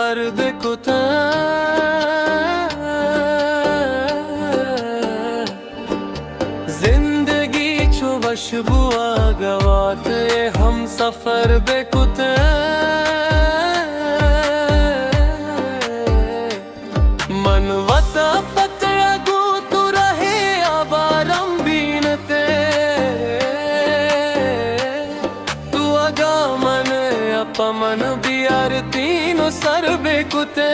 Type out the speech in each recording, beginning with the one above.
सफर बेकुता जिंदगी छो वश बुआ गवात हम सफर बेकुता मनवता पतया गो तू रहे आबारम बीनते तू अगा मन अपमन बियार तीनों सर बेकुते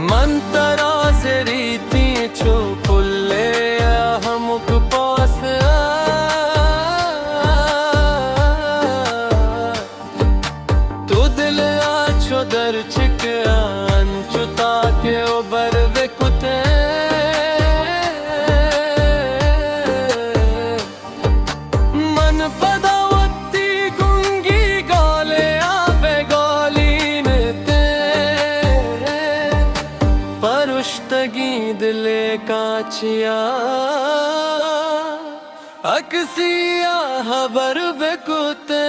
मन तरा से रीति छो पुल्ले हम पास तू दिल आछो दर छिक अंचुता के उबर बेकुते मन पदावती गुंगी गाले आबे गाली नेते परुष्टगी दिले काचिया अक्सिया हबर बेकुते।